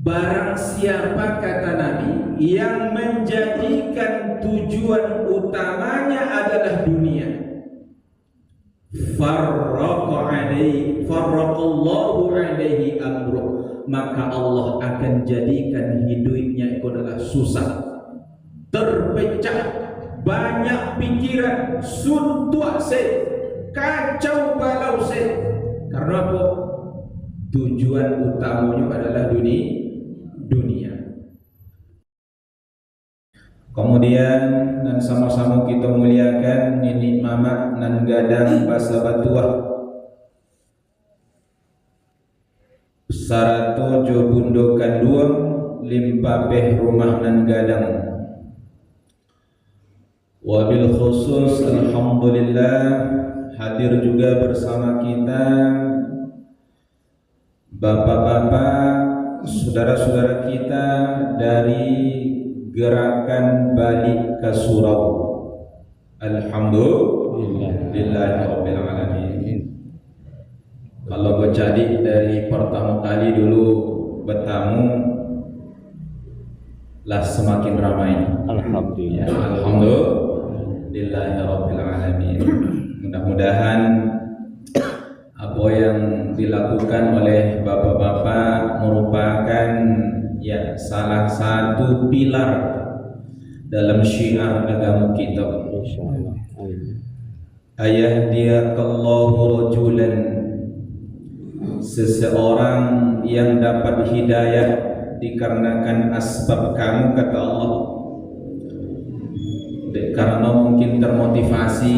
barang siapa kata Nabi yang menjadikan tujuan utamanya adalah dunia, farraqallahu alaihi amruh, maka Allah akan jadikan hidupnya itu adalah susah, terpecah, banyak pikiran, suntuk kacau balau karena apa? Tujuan utamanya adalah dunia. Kemudian dan sama-sama kita muliakan nini mamak nan gadang basa batuah sarato jo bundo kanduang limpapeh rumah nan gadang. Wabil khusus alhamdulillah hadir juga bersama kita bapak-bapak, saudara-saudara kita dari Gerakan Balik ke Surau. Alhamdulillahirabbil alamin. Kalau bercadi dari pertama kali dulu bertamu lah semakin ramai. Alhamdulillah. Ya, alhamdulillahirabbil alamin. Mudah-mudahan apa yang dilakukan oleh bapak-bapak merupakan ya salah satu pilar dalam syiar agama kita. Insyaallah. Ayahdiyakallahu rajulan, seseorang yang dapat hidayah dikarenakan asbab kamu, kata Allah, karena mungkin termotivasi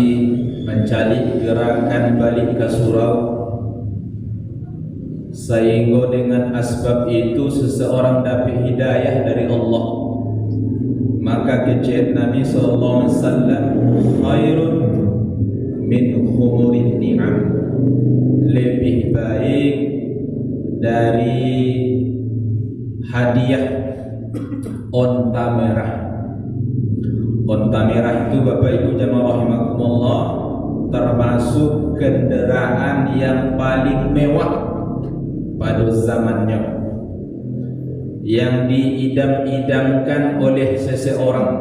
mencari gerakan balik ke surau, sehingga dengan asbab itu seseorang dapat hidayah dari Allah, maka kejadian Nabi sallallahu alaihi wasallam khairun min humurin ni'am, lebih baik dari hadiah onta merah. Onta merah itu Bapak Ibu jamaah rahimakumullah termasuk kendaraan yang paling mewah pada zamannya, yang diidam-idamkan oleh seseorang.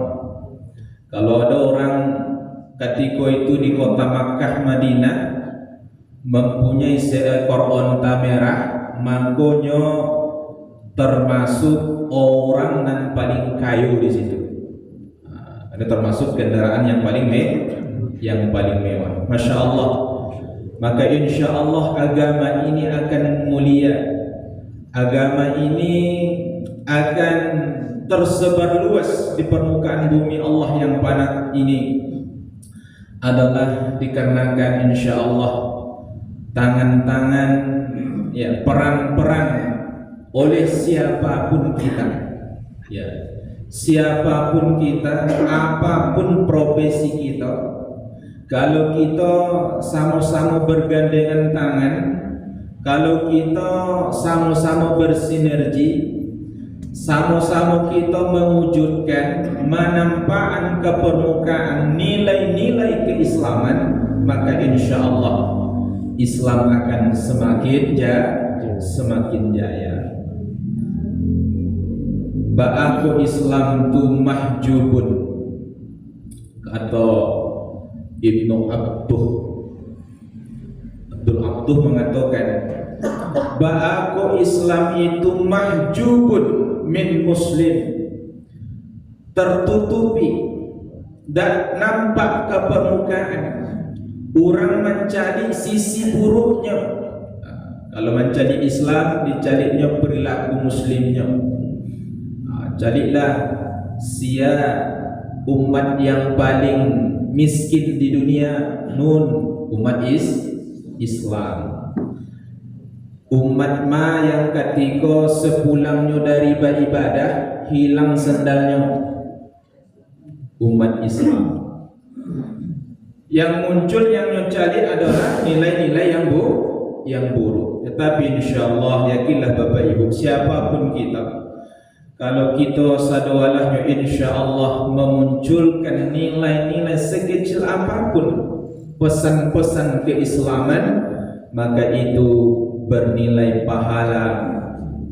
Kalau ada orang ketika itu di kota Makkah Madinah mempunyai seekor onta merah, makanya termasuk orang yang paling kayu di situ. Ada termasuk kendaraan yang paling mewah. Masya Allah. Maka insya Allah agama ini akan mulia, agama ini akan tersebar luas di permukaan bumi Allah yang panas ini, adalah dikarenakan insya Allah tangan-tangan ya peran-peran oleh siapapun kita, ya siapapun kita, apapun profesi kita. Kalau kita sama-sama bergandengan tangan, kalau kita sama-sama bersinergi, sama-sama kita mewujudkan menampakkan ke permukaan nilai-nilai keislaman, maka insya Allah Islam akan semakin jaya. Ba'aku Islam tu mahjubun, atau Ibnu Abduh mengatakan bahwa Islam itu mahjubun min muslim, tertutupi dan nampak ke permukaan. Orang mencari sisi buruknya. Kalau mencari Islam, dicarinya perilaku muslimnya. Carilah umat yang paling miskin di dunia, umat Islam. Umat yang ketika sepulangnya dari beribadah hilang sendalnya, umat Islam. Yang muncul yang mencari adalah nilai-nilai yang buruk. Tetapi insyaallah yakinlah Bapak Ibu, siapapun kita, kalau kita sadawalahnya insyaallah memunculkan nilai-nilai sekecil apapun pesan-pesan keislaman, maka itu bernilai pahala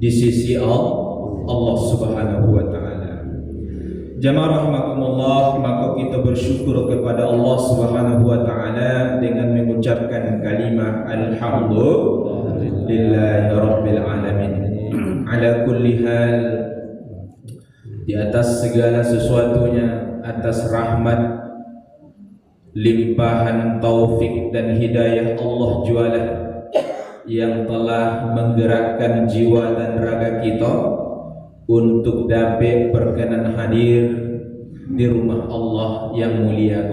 di sisi Allah Allah Subhanahu wa taala. Jamaah rahimakumullah, maka kita bersyukur kepada Allah Subhanahu wa taala dengan mengucapkan kalimat alhamdulillahi rabbil alamin. Ala kulli hal, di atas segala sesuatunya, atas rahmat, limpahan taufik dan hidayah Allah jualah yang telah menggerakkan jiwa dan raga kita untuk dapat berkenan hadir di rumah Allah yang mulia.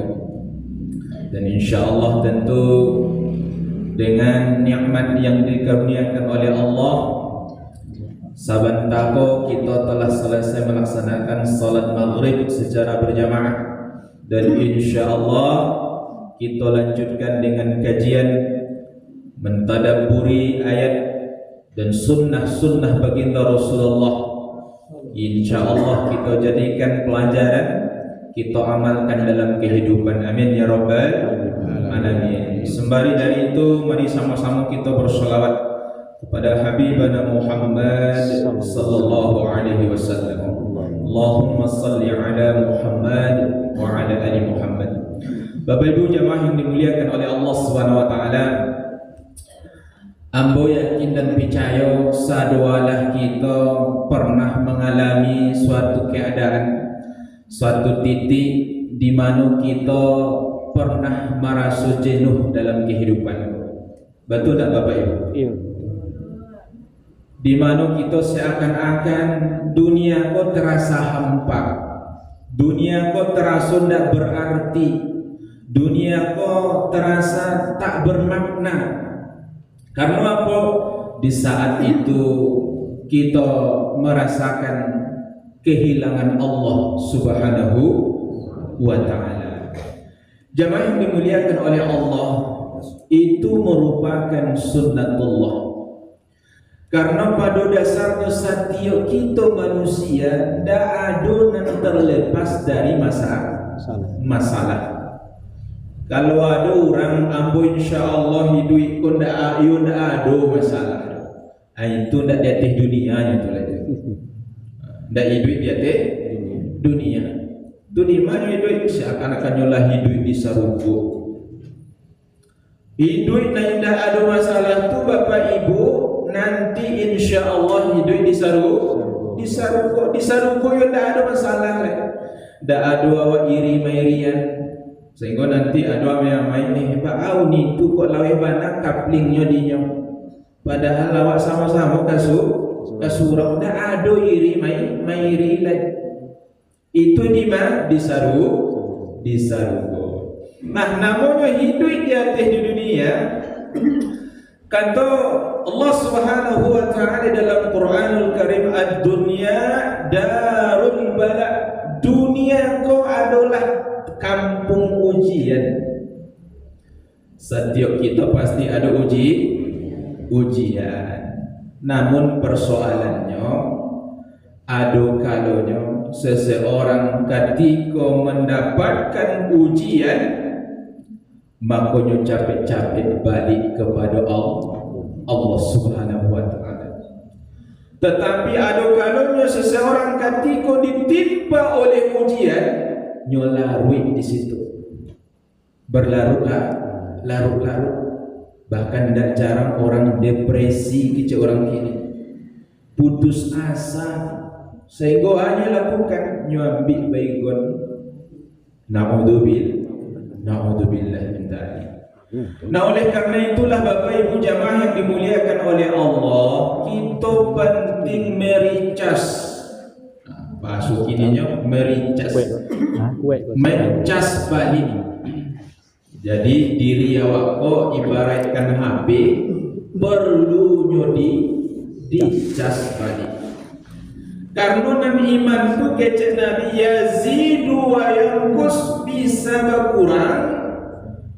Dan insyaAllah tentu dengan nikmat yang dikaruniakan oleh Allah, saban tako kita telah selesai melaksanakan salat maghrib secara berjamaah, dan insyaAllah kita lanjutkan dengan kajian mentadabburi ayat dan sunnah-sunnah baginda Rasulullah. InsyaAllah kita jadikan pelajaran, kita amalkan dalam kehidupan. Amin ya rabbal alamin. Sembari dari itu, mari sama-sama kita bersolawat kepada Habibana Muhammad sallallahu alaihi wasallam. Allahumma salli ala Muhammad wa ala ali Muhammad. Bapak Ibu jamaah yang dimuliakan oleh Allah Subhanahu wa taala, ambo yakin dan percaya sadualah kita pernah mengalami suatu keadaan, suatu titik di mana kita pernah merasa jenuh dalam kehidupan. Betul tak Bapak Ibu? Iya. Di mana kita seakan-akan dunia kok terasa hampa, dunia kok terasa tidak berarti, dunia kok terasa tak bermakna. Karena apa? Di saat itu kita merasakan kehilangan Allah Subhanahu wa ta'ala. Jamaah yang dimuliakan oleh Allah, itu merupakan sunnatullah. Karena pada dasarnya setiap kita manusia tidak ada yang terlepas dari masalah. Kalau ada orang ambo insyaAllah hidup pun tidak ada masalah, itu tidak di atas dunianya tu lagi. Tidak hidup di atas dunia. Itu di mana hidup? Seakan-akan nyolah hidup di sarugo. Hidup yang tidak ada masalah tu Bapak Ibu, nanti insyaAllah hidup di sarugo. Di sarugo yang tidak ada masalah. Tidak ada awak iri-mairian. Sehingga nanti ada yang main ni, bau ni tu kok laweh bana kaplingnya dinyo. Padahal lawak sama-sama kasurau. Dah ada iri mairi lagi. Itu di mana? Di sarugo. Nah, namanya hidup di atas di dunia. Kata Allah Subhanahu wa taala dalam Quranul Karim, ad-dunya darul bala. Dunia kau adalah kampung ujian. Setiap kita pasti ada ujian. Namun persoalannya, ada kalanya seseorang ketika mendapatkan ujian, makanya capek-capek balik kepada Allah Subhanahu wa taala. Tetapi ada kalanya seseorang ketika ditimpa oleh ujian, nyolarui di situ, berlarut-larut, bahkan tidak jarang orang depresi kecil orang kini, putus asa, sehingga hanya lakukan nyambi baygon. Naudzubillah min dzalik. Nah, oleh karena itulah Bapak Ibu jamaah yang dimuliakan oleh Allah, kita penting mericas. Bahasa kininya mericas balik. Jadi diri awak kok ibaratkan HP, perlunya dicas balik. Karena iman itu kecek Nabi, yazidu wa yanqus, bisa berkurang,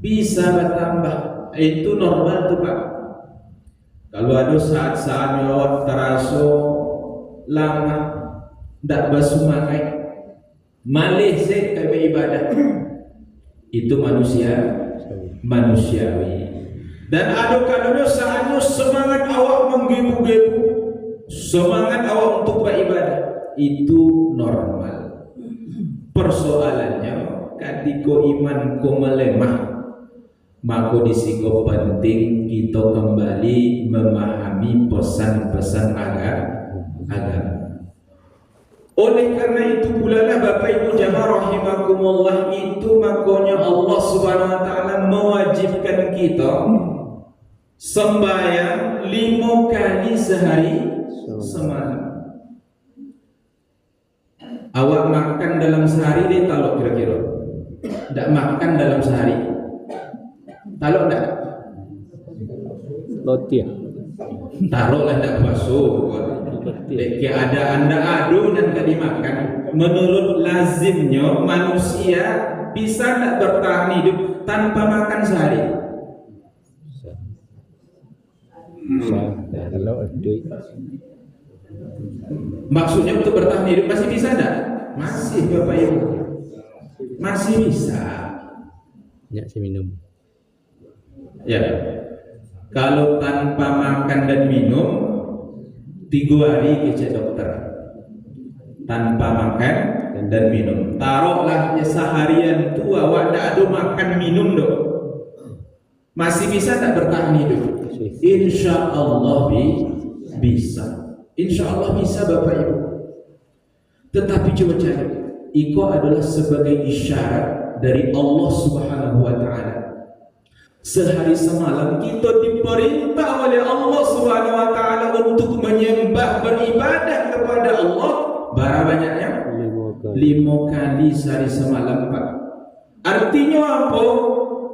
bisa bertambah. Itu normal tuh Pak. Kalau ada saat-saat awak terasa lama tak bersemangat, malih sih kayak ibadah, itu manusiawi. Dan ada kalanya saatnya semangat awak menggebu-gebu, semangat awak untuk beribadah itu normal. Persoalannya ketika iman ko melemah, maka disiko penting kita kembali memahami pesan-pesan agama. Oleh karena itu pula lah Bapak Ibu jamaah rahimakumullah, itu makanya Allah Subhanahu wa taala mewajibkan kita sembahyang 5 kali sehari semalam. Awak makan dalam sehari dia talok kira-kira? Tidak makan dalam sehari? Talok tidak? Lotia. Taruhlah tidak basuh. Kayak ada anda adu dan gak dimakan. Menurut lazimnya manusia bisa tidak bertahan hidup tanpa makan sehari? Bisa. Kalau duit. Maksudnya untuk bertahan hidup masih bisa tidak? Masih Bapak Ibu, masih bisa. Ya, saya minum. Ya, kalau tanpa makan dan minum 3 hari kece dokter. Tanpa makan dan minum. Taruhlah ya seharian tu awak tak ada makan minum dok. Masih bisa tak bertahan hidup? Insya Allah bisa. Insya Allah bisa Bapak Ibu. Tetapi coba cari, itu adalah sebagai isyarat dari Allah Subhanahu wa taala. Sehari semalam kita diperintah oleh Allah Subhanahu wa taala untuk menyembah, beribadah kepada Allah. Berapa banyaknya? 5 kali sehari semalam, Pak. Artinya apa?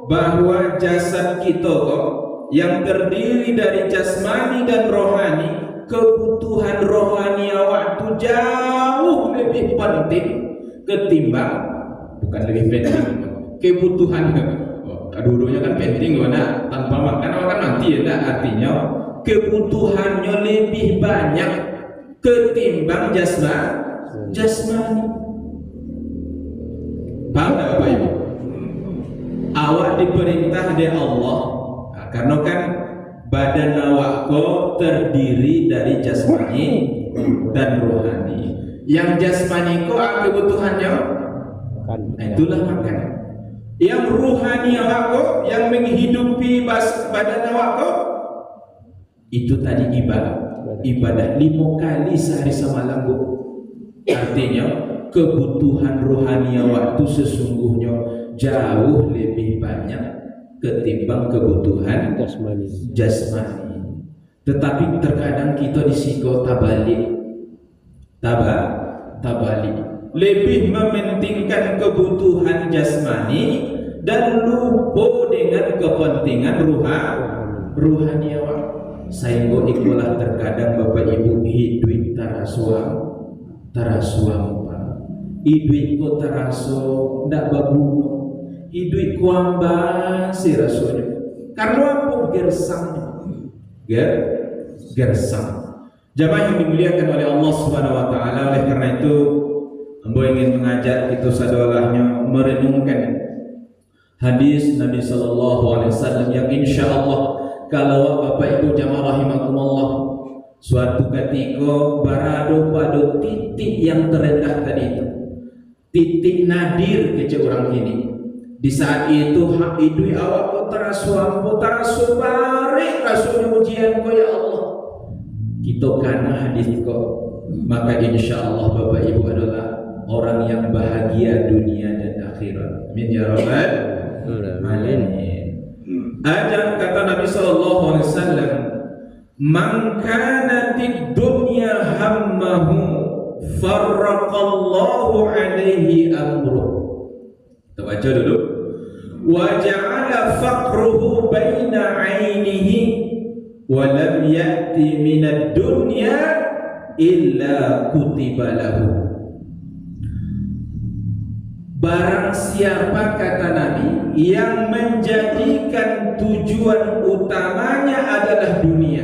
Bahwa jasad kita kok yang terdiri dari jasmani dan rohani, kebutuhan rohani awak itu jauh lebih penting ketimbang, bukan lebih penting, kebutuhan. Dulunya kan penting mana tanpa makan awak kan mati ya, artinya kebutuhannya lebih banyak ketimbang jasmani. Paham tak Bapak Ibu? Awak diperintah oleh Allah, karena kan badan awak kau terdiri dari jasmani dan rohani. Yang jasmani kau apa kebutuhannya? Itulah makan. Yang rohani awak kau, yang menghidupi badan awak kau, itu tadi ibadah 5 kali sehari semalam bu. Artinya kebutuhan rohani awak itu sesungguhnya jauh lebih banyak ketimbang kebutuhan jasmani. Tetapi terkadang kita disiko tabalik, lebih mementingkan kebutuhan jasmani dan lupa dengan kepentingan rohani awak. Sehingga itulah terkadang Bapak Ibu hidup tarasuang Pak. Hidup ko taraso ndak babuno. Hidup ko ambasi rasanya. Karena apa? Gersang. Jamaah yang dimuliakan oleh Allah Subhanahu wa taala, oleh karena itu ambo ingin mengajak kita sadolahnya merenungkan hadis Nabi sallallahu alaihi wasallam yang insyaallah kalau Bapak Ibu jamaah rahimakumullah suatu ketika berada pada titik yang terendah tadi itu, titik nadir kece orang ini. Di saat itu hak idui awak ko terasu barek rasanya ujian ko ya Allah. Kita karena hadis ko, maka insyaallah Bapak Ibu adalah orang yang bahagia dunia dan akhirat. Amin ya rabbal alamin. Ada kata Nabi sallallahu alaihi wasallam, "Man kanatid dunya hammahu farraqallahu alaihi amruh." Kita baca dulu. Wa ja'ala faqruhu baina 'ainihi wa lam ya'ti minad dunya illa kutiba lahu. Barang siapa kata Nabi yang menjadikan tujuan utamanya adalah dunia,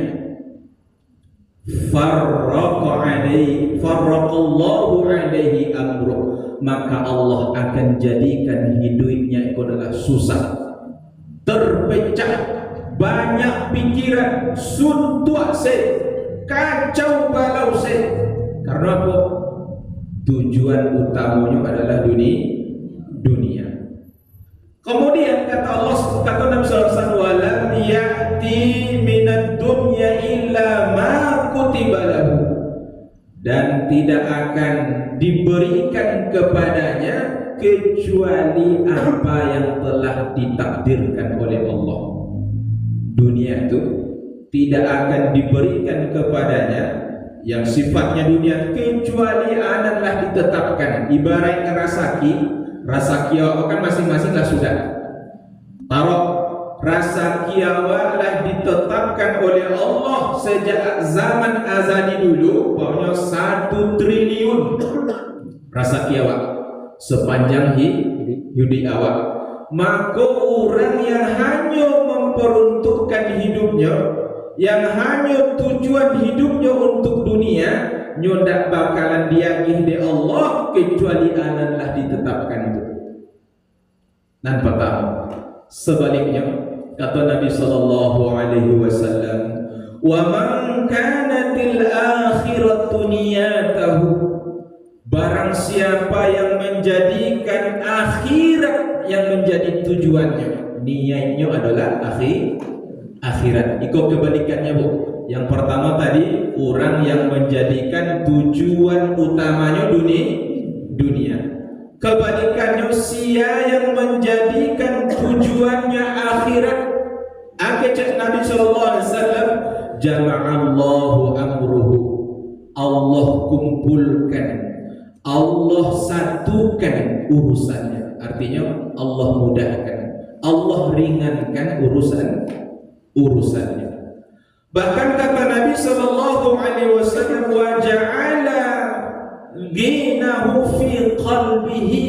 farraqallahu alaihi amruh, maka Allah akan jadikan hidupnya itu adalah susah, terpecah, banyak pikiran, suntuk kacau balau Karena apa? Tujuan utamanya adalah dunia. Kemudian kata Nabi sallallahu alaihi wasallam, "Walam ya'ti minad dunya illa ma kutiba lahu." Dan tidak akan diberikan kepadanya kecuali apa yang telah ditakdirkan oleh Allah. Dunia itu tidak akan diberikan kepadanya yang sifatnya dunia kecuali adalah ditetapkan. Ibarat rasa kiawa kan masing-masing lah sudah. Taruh rasa kiawa lah ditetapkan oleh Allah sejak zaman azali dulu, pokoknya 1 triliun rasa kiawa sepanjang hidup awak. Maka orang yang hanya memperuntukkan hidupnya, yang hanya tujuan hidupnya untuk dunia, nyodak bakalan diagih di Allah kecuali adalah ditetapkan itu. Dan pertama, sebaliknya kata Nabi sallallahu alaihi wasallam, "Wa man kanatil akhiratu niyatahu." Barang siapa yang menjadikan akhirat yang menjadi tujuannya, niatnya adalah akhirat. Ikut kebalikannya, Bu. Yang pertama tadi orang yang menjadikan tujuan utamanya dunia. Kebalikannya sia yang menjadikan tujuannya akhirat. Akhirnya Nabi sallallahu alaihi wasallam, jama'allahu amruhu. Allah kumpulkan, Allah satukan urusannya. Artinya Allah mudahkan, Allah ringankan urusannya. Bahkan kata Nabi sallallahu alaihi wasallam, wa ja'ala ghinahu fi qalbihi,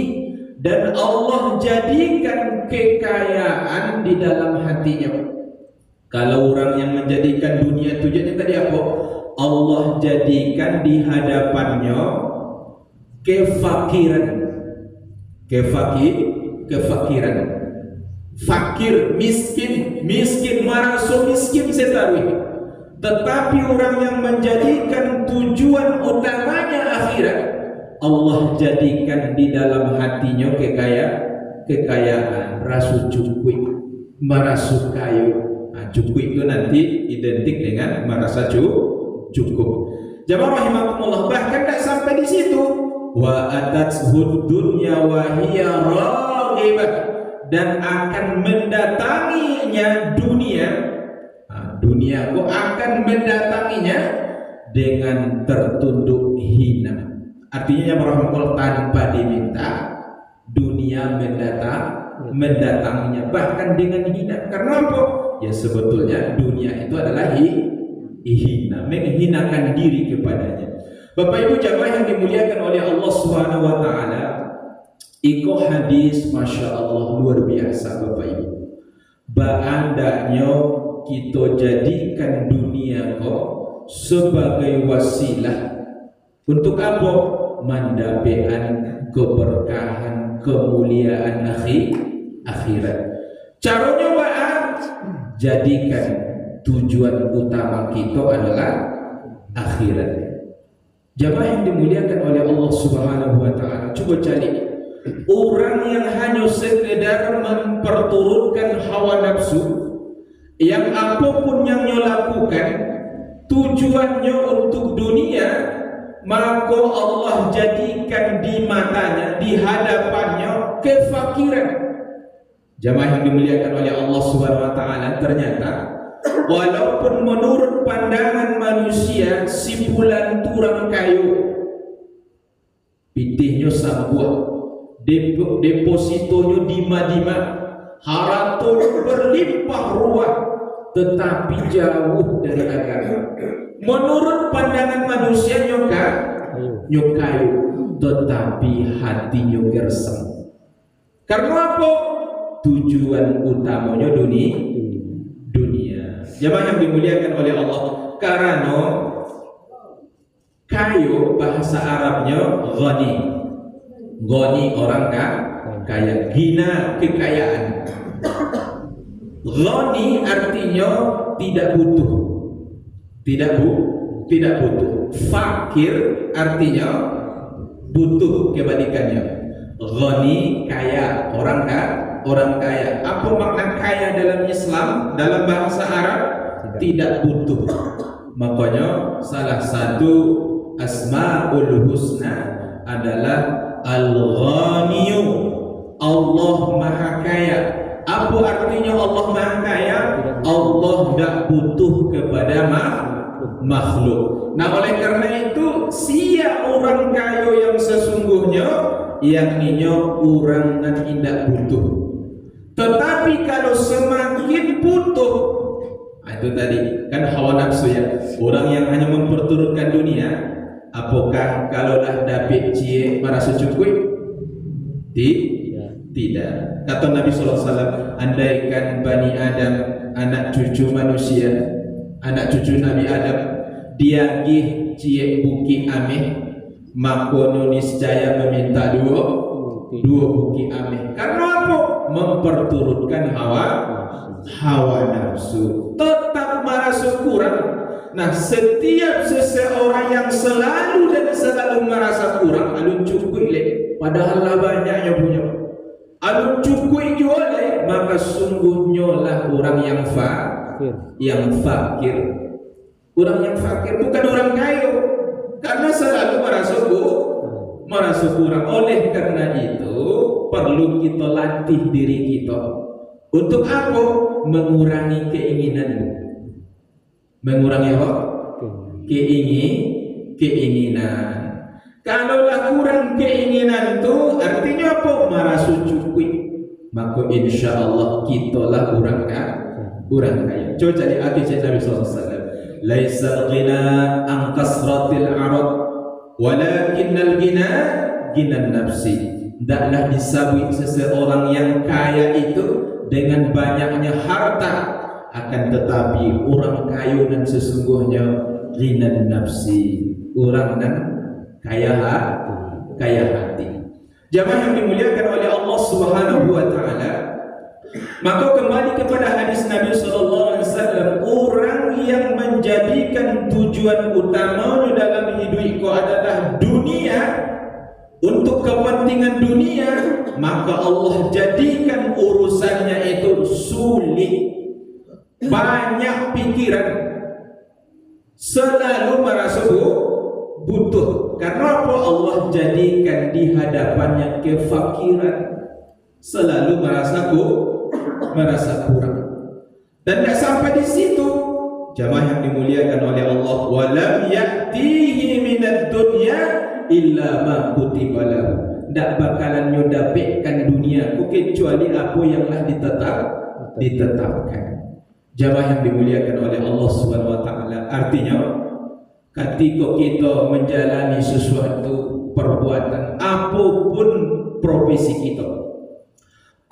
dan Allah jadikan kekayaan di dalam hatinya. Kalau orang yang menjadikan dunia tujuannya tadi apa? Allah jadikan di hadapannya kefakiran. Fakir, miskin, merasa miskin setaruh. Tetapi orang yang menjadikan tujuan utamanya akhirat, Allah jadikan di dalam hatinya kekayaan, rasa cukup, merasa kaya. Nah, cukup itu nanti identik dengan merasa cukup. Jamaah rahimakumullah, bahkan tak sampai di situ. Wa atathud dunya wa hiya raghibah, dan akan mendatanginya dunia. Dunia kok akan mendatanginya dengan tertunduk hina. Artinya yang rahmatullah, tanpa diminta dunia mendatanginya bahkan dengan hina. Karena apa? Ya sebetulnya dunia itu adalah hina, menghinakan diri kepadanya. Bapak Ibu jamaah yang dimuliakan oleh Allah Subhanahu wa taala, iko hadis Masya Allah luar biasa Bapak Ibu. Baandanya kita jadikan dunia kok sebagai wasilah untuk apa? Mendapatkan keberkahan, kemuliaan akhirat. Caranya jadikan tujuan utama kita adalah akhirat. Jamaah yang dimuliakan oleh Allah Subhanahu wa taala, coba cari orang yang hanya sekedar memperturutkan hawa nafsu, yang apapun yang dia lakukan tujuannya untuk dunia, maka Allah jadikan di matanya, di hadapannya kefakiran. Jamaah yang dimuliakan oleh Allah Subhanahu wa taala, ternyata walaupun menurut pandangan manusia si bulan turang kayu, pitihnya sambuah, depositonya dima-dima, haratul berlimpah ruah, tetapi jauh dari agama. Menurut pandangan manusia nyokayu, tetapi hatinya gersem. Karena apa? Tujuan utamanya dunia. Jamaah yang dimuliakan oleh Allah, karena kayu bahasa Arabnya ghani orang kaya, gina kekayaan. Ghani artinya tidak butuh, tidak butuh. Fakir artinya butuh kebalikannya. Ghani kaya, orang kaya. Apa makna kaya dalam Islam, dalam bahasa Arab? Tidak butuh. Makanya salah satu Asmaul Husna adalah Al-Ghaniyu, Allah Maha Kaya. Apa artinya Allah Maha Kaya? Allah tidak butuh kepada makhluk. Nah, oleh karena itu sia orang kaya yang sesungguhnya, yakninya orang yang tidak butuh. Tetapi kalau semakin butuh, itu tadi kan hawa nafsu ya, orang yang hanya memperturutkan dunia. Apakah kalau dah dapat cie merasa cukup? Tidak. Kata Nabi SAW, andaikan Bani Adam, anak cucu manusia, anak cucu Nabi Adam, dia gih cie buki ameh, maka niscaya meminta dua buki ameh. Karena apa? Memperturutkan hawa nafsu. Tetap merasa kurang. Nah, setiap seseorang yang selalu merasa kurang, alun cukup le, padahal lah banyaknya punya. Alun cukup juga le, maka sungguhnya lah orang yang fakir. Orang yang fakir bukan orang kaya, karena selalu merasa kurang. Oleh karena itu perlu kita latih diri kita. Untuk apa? Mengurangi keinginanmu. Mengurangi apa? Keinginan. Kalaulah kurang keinginan itu artinya apa? Merasa cukup. Maka insya Allah kita lah orang kaya. Coba jadi hadis Nabi SAW. Laisal ghina an kasratil arad, walakinnal ghina ghinan nafsi. Tidaklah disabui seseorang yang kaya itu dengan banyaknya harta, akan tetapi orang kaya dan sesungguhnya ghinan nafsi, orang dan kaya hati. Jamaah yang dimuliakan oleh Allah Subhanahu wa taala, maka kembali kepada hadis Nabi sallallahu alaihi wasallam, orang yang menjadikan tujuan utamanya dalam hidupku adalah dunia, untuk kepentingan dunia, maka Allah jadikan urusannya itu sulit, banyak pikiran, selalu merasa butuh. Karena apa? Allah jadikan di hadapannya kefakiran, selalu merasa kurang. Dan tidak sampai di situ, jamaah yang dimuliakan oleh Allah, walam ya'tihi minad dunya illa ma kutiba lahu. Tidak bakalan nyodapekkan dunia kecuali apa yang telah ditetapkan. Jamaah yang dimuliakan oleh Allah Subhanahu wa taala, artinya ketika kita menjalani sesuatu perbuatan, apapun profesi kita,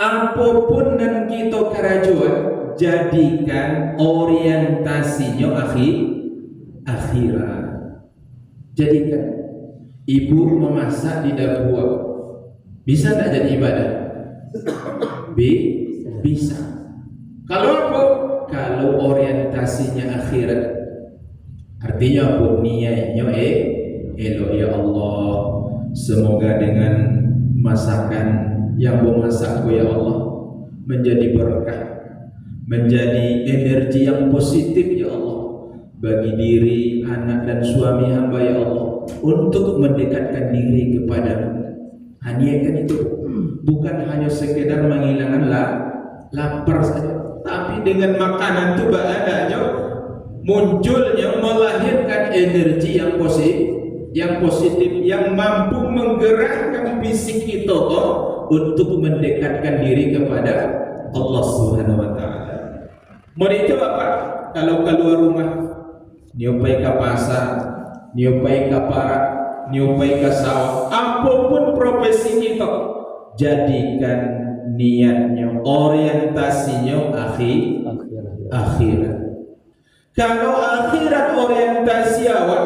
apapun yang kita kerajuan, jadikan orientasinya akhirat. Jadikan ibu memasak di dapur, bisa tidak jadi ibadah? Bisa. Kalau apa? Kalau orientasinya akhirat, artinya apa? Niatnya elok, ya Allah, semoga dengan masakan yang memasakku ya Allah menjadi berkah, menjadi energi yang positif ya Allah bagi diri, anak dan suami hamba ya Allah, untuk mendekatkan diri kepadamu. Niatkan itu bukan hanya sekedar menghilangkan lapar saja, tapi dengan makanan itu adanya munculnya, melahirkan energi yang positif, yang mampu menggerakkan fisik kita untuk mendekatkan diri kepada Allah Subhanahu wa taala. Mau itu apa? Kalau keluar rumah, nyobai ke pasar, nyobai ke parak, nyobai ke sawah, apapun profesi kita, jadikan niatnya, orientasinya akhirat. Kalau akhirat orientasi awak,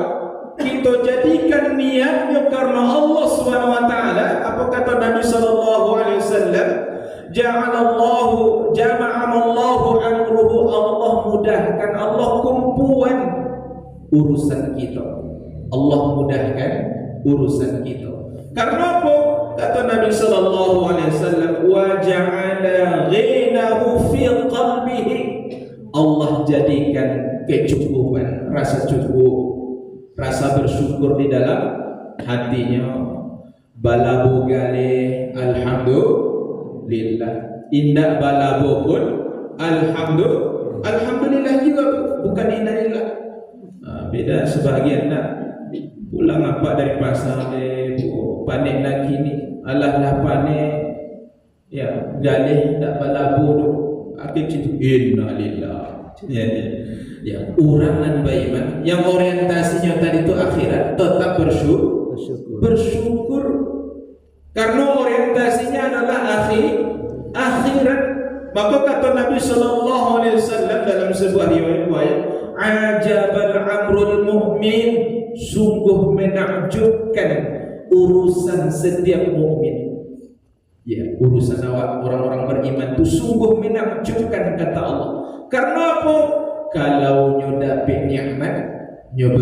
kita jadikan niatnya karena Allah Subhanahu wa taala. Apa kata Nabi sallallahu alaihi wasallam? Jama'anallahu amruhu, Allah mudahkan, Allah kumpuan urusan urusan kita. Allah mudahkan urusan kita. Karena apa? Kata Nabi sallallahu alaihi wasallam, wa ja'ala ghinahu fi qalbihi. Allah jadikan kecukupan, rasa cukup, rasa bersyukur di dalam hatinya. Balabo gale alhamdulillah, indak balabo pun alhamdulillah juga, bukan innalillah. Beda sebagian nak pulang apa dari pasar panik lagi ni, alah lah panik ya, galih tak balabo tu akhir situ innalillah. Ya, orang beriman yang orientasinya tadi itu akhirat tetap bersyukur karena orientasinya adalah akhirat. Maka kata Nabi sallallahu alaihi wasallam dalam sebuah riwayat, ajabal amrul mu'min, sungguh menakjubkan urusan setiap mukmin. Ya, urusan awak orang-orang beriman itu sungguh menakjubkan kata Allah. Karena apa? Kalau nyo dapat nikmat, nyo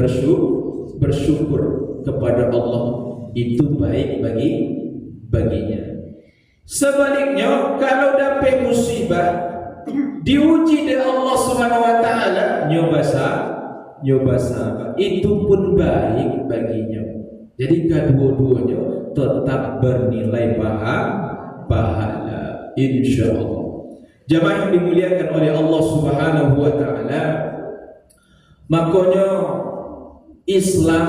bersyukur kepada Allah, itu baik baginya. Sebaliknya, kalau dapat musibah, diuji oleh Allah Subhanahu wa taala, nyo sabar, itu pun baik baginya. Jadi kedua-duanya tetap bernilai pahala insyaallah. Jamaah yang dimuliakan oleh Allah Subhanahu wa taala, makanya Islam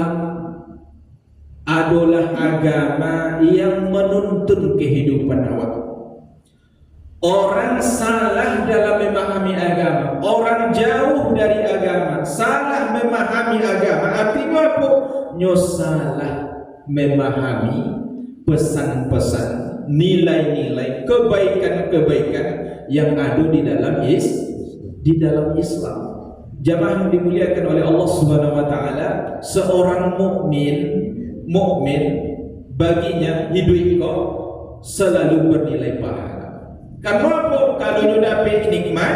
adalah agama yang menuntun kehidupan awak. Orang salah dalam memahami agama, orang jauh dari agama, salah memahami agama, artinya apa? Nyo salah memahami pesan-pesan, nilai-nilai, kebaikan-kebaikan yang ada di dalam Islam. Jamaah yang dimuliakan oleh Allah Subhanahu wa taala, seorang mukmin baginya hidup kau selalu bernilai pahala. Karena apa? Kalau you dapat nikmat,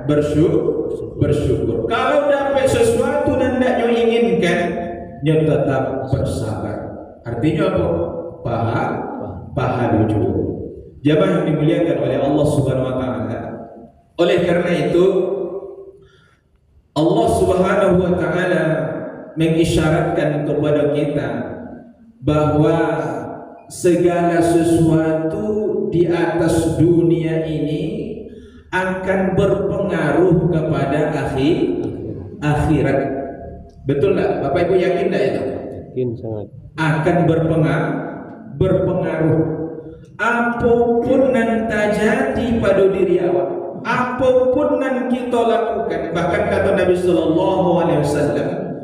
bersyukur. Kalau dapat sesuatu dan tidak you inginkan, you tetap bersabar. Artinya apa? Pahala juga. Jamaah yang dimuliakan oleh Allah Subhanahu wa taala. Oleh karena itu Allah Subhanahu wa taala mengisyaratkan kepada kita bahwa segala sesuatu di atas dunia ini akan berpengaruh kepada akhirat. Betul tak? Bapak Ibu yakin tak itu? Yakin sangat. Akan berpengaruh. Apapun yang terjadi pada diri awak, apapun yang kita lakukan, bahkan kata Nabi sallallahu alaihi wasallam,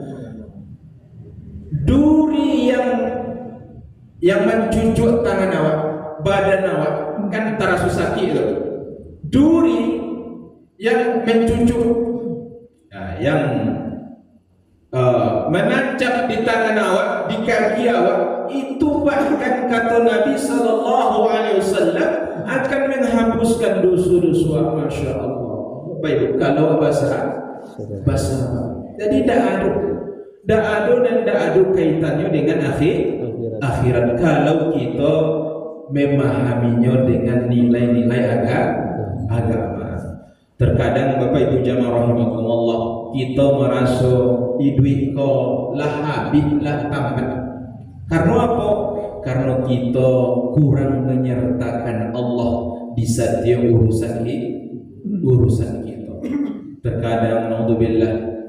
duri yang mencucuk tangan awak, badan awak, kan terasa sakit itu. Duri yang mencucuk, yang menancap di tangan awak, di kaki awak, itu bahkan kata Nabi sallallahu alaihi wasallam akan menghapuskan dosa-dosa. Masya Allah. Baik, kalau bahasa. Jadi tidak ada dan tidak ada kaitannya dengan akhirat kalau kita memahaminya dengan nilai-nilai agama. Terkadang Bapak Ibu jamaah rahimakumullah, kita merasa hidup ko lah habis lah tamat. Karena apa? Karena kita kurang menyertakan Allah di setiap urusan kita. Terkadang naudzubillah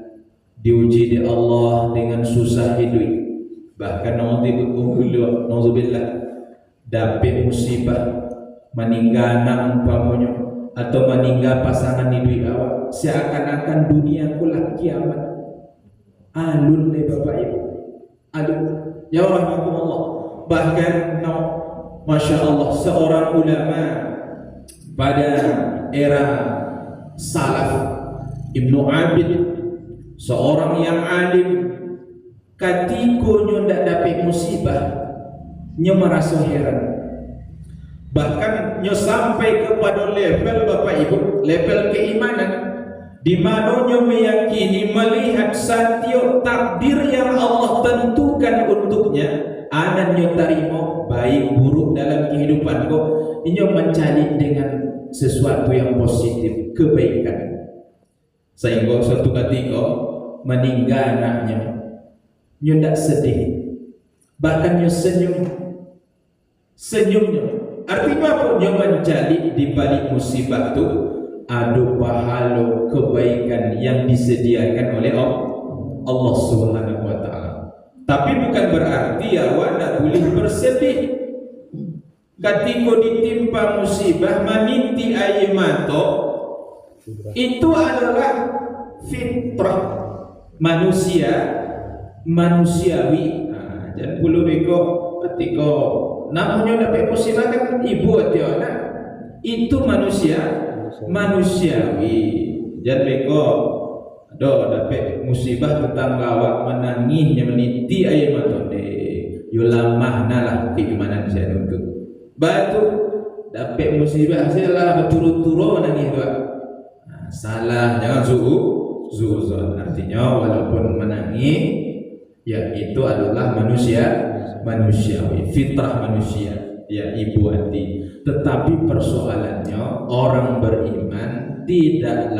diuji di Allah dengan susah hidup. Bahkan naudzubillah dapat musibah, meninggal anak umpamanya, atau meninggal pasangan hidup awak, seakan-akan dunia kulah kiamat. Alun le Bapak Ibu, alun. Ya rahmatullah. Bahkan Masya Allah, seorang ulama pada era salaf, Ibnu Abid, seorang yang alim, ketika ndak dapat musibah, nyo merasa heran. Bahkan nyo sampai kepada level Bapak Ibu, level keimanan, di mana nyo meyakini melihat satyo takdir yang Allah tentukan untuknya, anan nyo tarimo baik buruk dalam kehidupan kok, nyo mencari dengan sesuatu yang positif, kebaikan. Sehingga suatu ketika meninggal anaknya, nyo ndak sedih, bahkan nyo senyumnya. Artinya apa? Nyo mencari di balik musibah itu ada pahala kebaikan yang disediakan oleh Allah Subhanahu wa taala. Tapi bukan berarti awak tak boleh bersedih. Ketika ditimpa musibah meniti air mata, itu adalah fitrah manusiawi. Dan puluh beko ketika namanya dapat musibah kan ibu atau anak, itu manusiawi. Jangan beko dapat musibah tetangga awak menangisnya meniti air mata deh, yo lamah nalah keimanan saya untuk batu dapat musibah hasillah berturut-turut menangis doa. Salah, jangan zuzon. Artinya walaupun menangis, ya itu adalah manusiawi, fitrah manusia, ya ibu hati. Tetapi persoalannya orang beriman tidak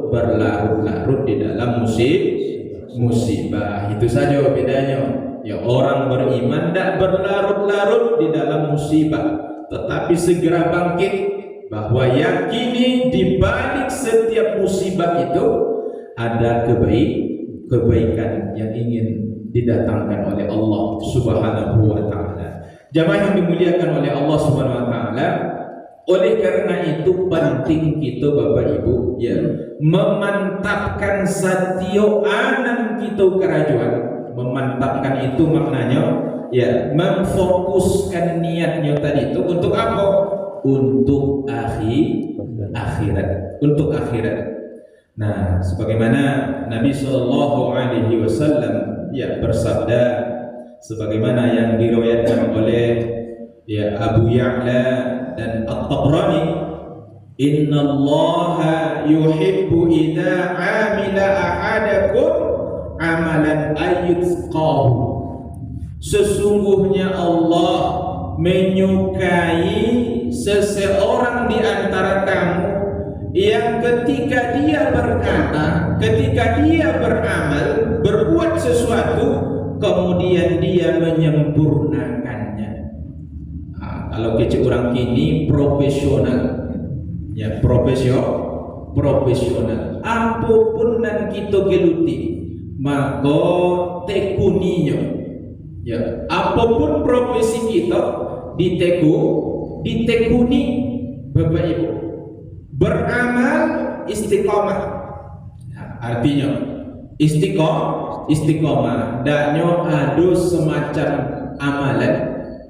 berlarut-larut di dalam musibah. Itu saja bedanya. Ya orang beriman tidak berlarut-larut di dalam musibah, tetapi segera bangkit, bahwa yakini di balik setiap musibah itu ada kebaikan yang ingin didatangkan oleh Allah Subhanahu wa taala. Jamaah yang dimuliakan oleh Allah Subhanahu wa taala, oleh karena itu penting kita Bapak Ibu ya memantapkan satyo anan kita kerajaan. Memantapkan itu maknanya ya memfokuskan niatnya tadi itu untuk apa? Untuk akhirat, untuk akhirat. Nah, sebagaimana Nabi Shallallahu Alaihi Wasallam ya bersabda, sebagaimana yang diriwayatkan oleh ya Abu Ya'la dan At-Tabrani, Inna Allaha yuhibbu idza amila ahadakum amalan ayyutqahu. Sesungguhnya Allah menyukai seseorang di antara kamu yang ketika dia berkata, ketika dia beramal, berbuat sesuatu, kemudian dia menyempurnakannya. Kalau kecil orang kini profesional, ya profesional. Apapun yang kita geluti, maka tekuninya, ya apapun profesi kita ditekuni Bapak Ibu. Beramal istiqomah, artinya istiqomah daknya ada semacam amalan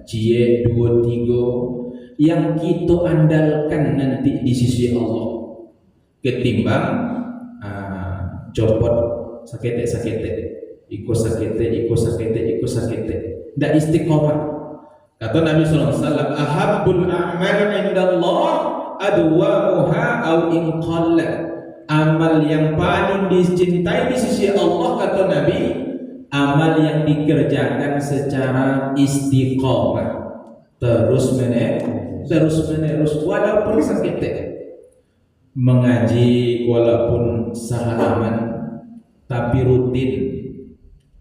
cie 2-3 yang kita andalkan nanti di sisi Allah ketimbang copot sakete iko sakete ndak istiqomah. Kata Nabi sallallahu alaihi wasallam, ahabbul a'mal indallah adwamuha au in qalla. Amal yang paling dicintai di sisi Allah, kata Nabi, amal yang dikerjakan secara istiqomah, terus menerus walaupun sakit, mengaji walaupun sehalaman tapi rutin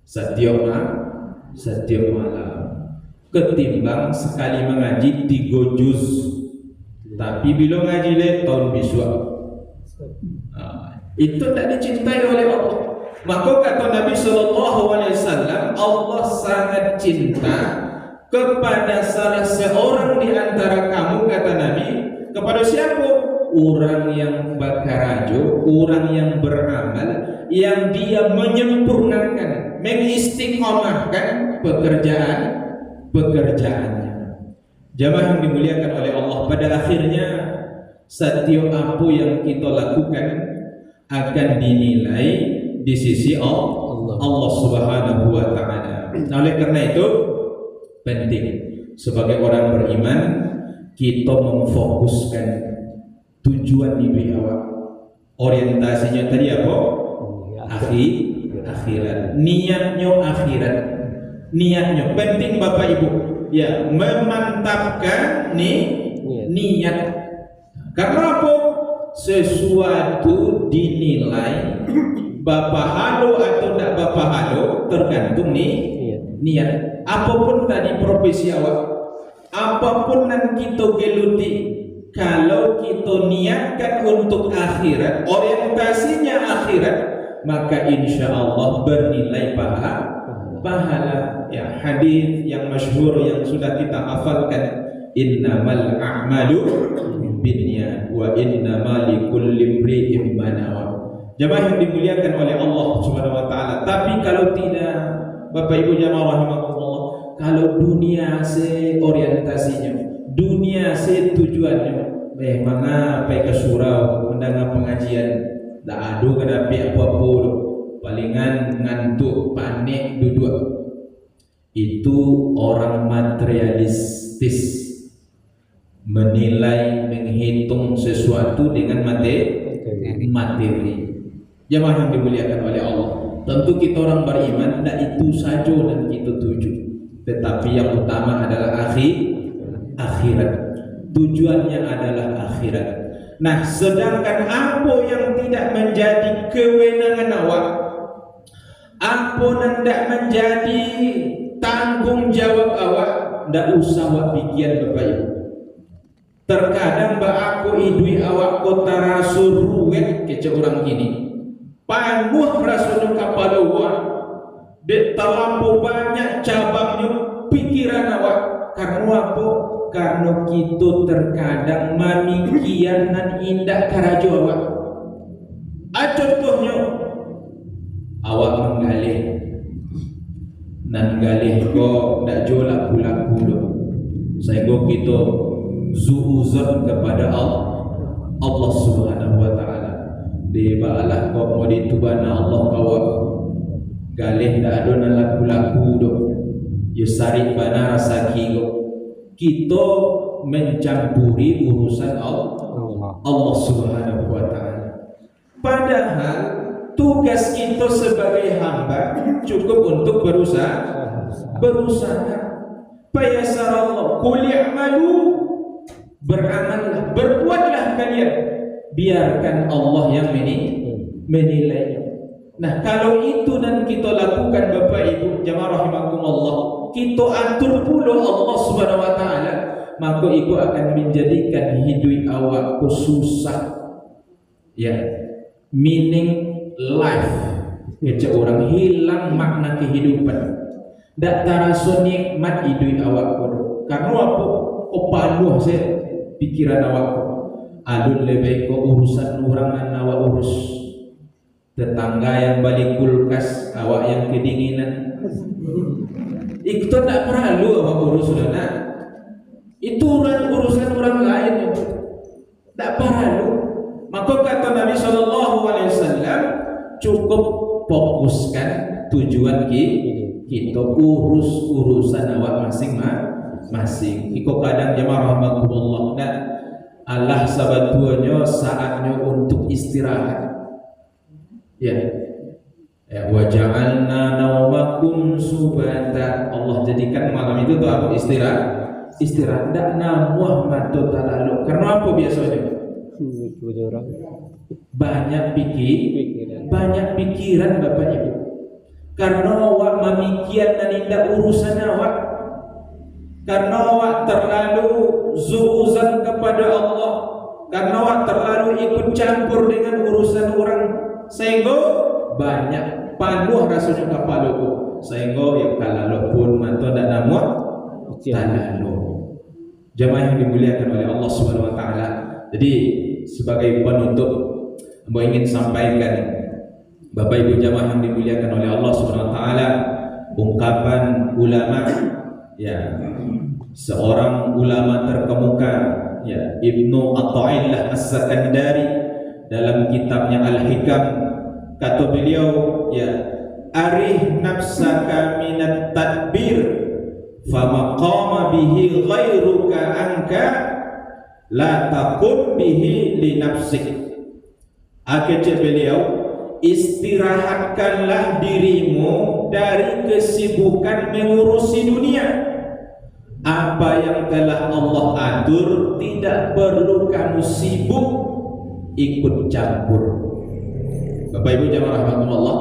setiap malam, ketimbang sekali mengaji 3 juz tapi bila ngaji le tahun biswa. Itu tak dicintai oleh Allah. Maka kata Nabi SAW, Allah sangat cinta kepada salah seorang di antara kamu, kata Nabi, kepada siapa? Orang yang bakarajo, orang yang beramal, yang dia menyempurnakan, mengistiqomahkan pekerjaannya. Jamaah yang dimuliakan oleh Allah, pada akhirnya setiap apa yang kita lakukan akan dinilai di sisi Allah Subhanahu wa taala. Oleh karena itu penting sebagai orang beriman kita memfokuskan tujuan hidup awak. Orientasinya tadi apa? Akhirat. Niatnya akhirat. Niatnya penting Bapak Ibu. Ya, memantapkan niat. Karena apa? Sesuatu dinilai Bapak halo atau tidak Bapak halo tergantung niat. Apapun tadi profesi awak, apapun yang kita geluti, kalau kita niatkan untuk akhirat, orientasinya akhirat, maka insya Allah bernilai pahala. Ya, hadis yang masyhur yang sudah kita hafalkan, innamal a'malu binniyat wa innamal likulli imri'in ma nawa. Jemaah yang dimuliakan oleh Allah Subhanahu wa taala. Tapi kalau tidak, Bapak Ibu jemaah rahimakumullah, kalau dunia se orientasinya, dunia se tujuannya, mangga ke surau mendengar pengajian, tak ada kedapi apa-apa, palingan ngantuk, panik, duduk. Itu orang materialistis, menilai, menghitung sesuatu dengan materi. Jemaah yang dimuliakan oleh Allah, tentu kita orang beriman, tidak itu saja dan kita tuju, tetapi yang utama adalah akhirat. Tujuannya adalah akhirat. Nah, sedangkan apa yang tidak menjadi kewenangan awak, apa yang tidak menjadi tanggung jawab awak, tidak usah awak pikir Bapak Ibu. Terkadang aku idui awak kota rasul ruwet kece orang kini, panuh rasul kapal awak, dek terlampau banyak cabangnya pikiran awak. Karena apa? Karena kita terkadang mamikian dan indah karajo awak. Contohnya awak menggalih nan galih ko ndak jolak pulang-pulang, sehingga kita zuhuzon kepada Allah Subhanahu wa taala. Di baalah kok mau ditubana Allah kawa galih ndak ada nan laku-laku do. Ya sarik bana rasa kita mencampuri urusan Allah Subhanahu wa taala. Padahal tugas kita sebagai hamba cukup untuk berusaha. Payasarallah qul i'malu, beramallah, berbuatlah kalian, biarkan Allah yang menilainya. Nah, kalau itu dan kita lakukan Bapak Ibu jemaah rahimakumullah, kita atur pula Allah Subhanahu wa taala, maka itu akan menjadikan hidup awak susah. Ya, meaning life. Kece orang hilang makna kehidupan. Dak terasa nikmat hidup awak kudu. Karena apa? Opaluh saya pikiran awak. Alun lebih ke urusan orang dan awak urus. Tetangga yang balik kulkas, awak yang kedinginan. Itu tak perlu awak urus sudah. Itu urusan orang lain. Tak perlu. Maka kata Nabi SAW, cukup fokuskan tujuan kita, urus urusan awak masing-masing. Iko kadang jemaah rahmatullah, dan Allah sabatunya saatnya untuk istirahat. Ya, wa ja'alna naumakum subata. Allah jadikan malam itu tuh apa? Istirahat. Tidak namuah matu talalu. Karena apa biasanya? Banyak pikiran Bapak Ibu. Karena awak memikiran dan indah urusan awak. Karena awak terlalu zuuzan kepada Allah. Karena awak terlalu ikut campur dengan urusan orang, sehingga banyak panuh rasanya kapaluku, sehingga yang kalau pun mantu dan namuah talalu. Jemaah yang dimuliakan oleh Allah Subhanahu wa taala. Jadi sebagai penutup, saya ingin sampaikan Bapak Ibu jemaah yang dimuliakan oleh Allah Subhanahu wa taala, ungkapan ulama, ya, seorang ulama terkemuka, ya, Ibnu Athaillah As-Sakandari, dalam kitabnya Al-Hikam, kata beliau, ya, arih nafsaka minat tadbir fama qama bihi ghairuka anka la taqum bihi li nafsik. Kata beliau, istirahatkanlah dirimu dari kesibukan mengurusi dunia. Apa yang telah Allah atur tidak perlu kamu sibuk ikut campur. Bapak Ibu jamaah rahmatullah,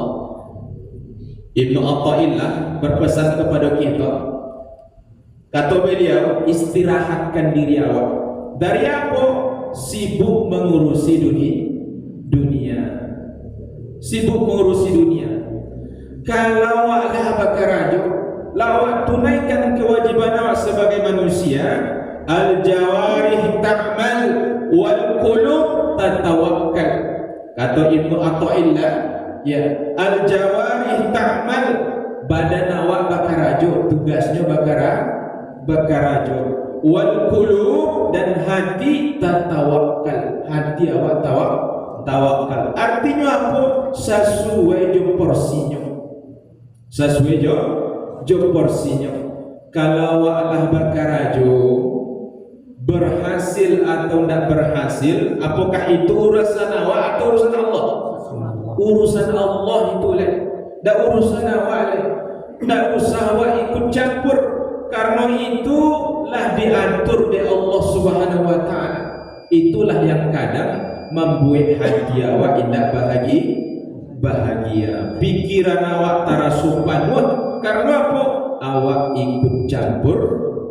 Ibnu Athaillah berpesan kepada kita, kata beliau, istirahatkan diri awak dari apa? Sibuk mengurusi dunia. Sibuk mengurusi dunia. Kalau awaklah bakarajo, lawak tunaikan kewajiban awak sebagai manusia, al-jawarih ta'mal wal qulub tatawakkal. Kata Ibnu Athaillah, ya, al-jawarih ta'mal, badan awak bakarajo, tugasnya bakarajo, wal qulub, dan hati tatawakkal, hati awak tawakal. Artinya apa? Sesuai jo porsinya. Sesuai jo porsinya. Kalau awaklah bakarajo, berhasil atau tidak berhasil, apakah itu urusan awak atau urusan Allah? Urusan Allah itu lah. Tak urusan awak lah. Tak usah awak ikut campur, karena itulah diatur oleh Allah Subhanahu wa taala. Itulah yang kadang membuat hati awak tidak bahagia. Pikiran awak tarasupan karena apa? Awak ikut campur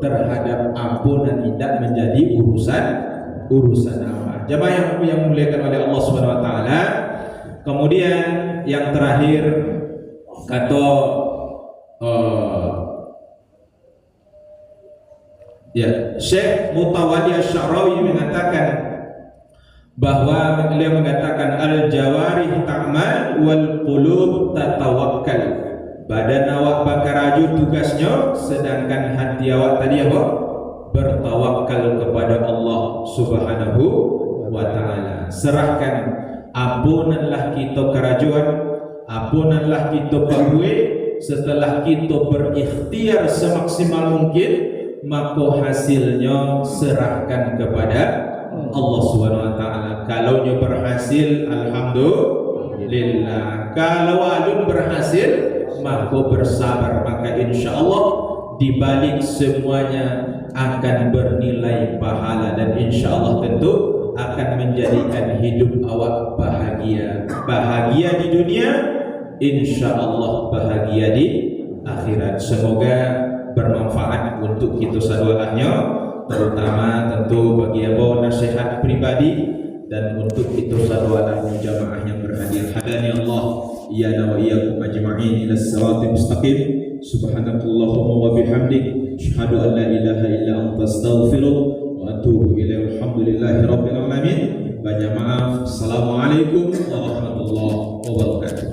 terhadap ampunan tidak menjadi urusan awak. Jemaah yang dimuliakan oleh Allah Subhanahu wa taala. Kemudian yang terakhir kata Syekh Mutawalli Asy-Sya'rawi mengatakan bahwa beliau mengatakan al-jawarih ta'mal wal qulub tatawakkal. Badan awak bakarajo tugasnya, sedangkan hati awak tadi apa? Bertawakal kepada Allah Subhanahu wa taala. Serahkan, ampunanlah kita kerajuan, ampunanlah kita perbuat. Setelah kita berikhtiar semaksimal mungkin, maka hasilnya serahkan kepada Allah Subhanahu wa taala. Kalau nya berhasil, alhamdulillah. Kalau alun berhasil, maka bersabar, maka insyaallah di balik semuanya akan bernilai pahala, dan insyaallah tentu akan menjadikan hidup awak bahagia. Bahagia di dunia, insyaallah bahagia di akhirat. Semoga bermanfaat untuk kita sadualahnya, terutama tentu bagi abo nasihat pribadi, dan untuk itu sadualah jamaah yang berhadir. Hadani Allah iyana wa iyyakum ajma'in ila siratal mustaqim. Subhanakallahumma wa bihamdik, asyhadu an la ilaha illa anta, astaghfiruka wa atubu ilaik. Alhamdulillahi rabbil alamin. Banyak maaf. Assalamualaikum warahmatullahi wabarakatuh.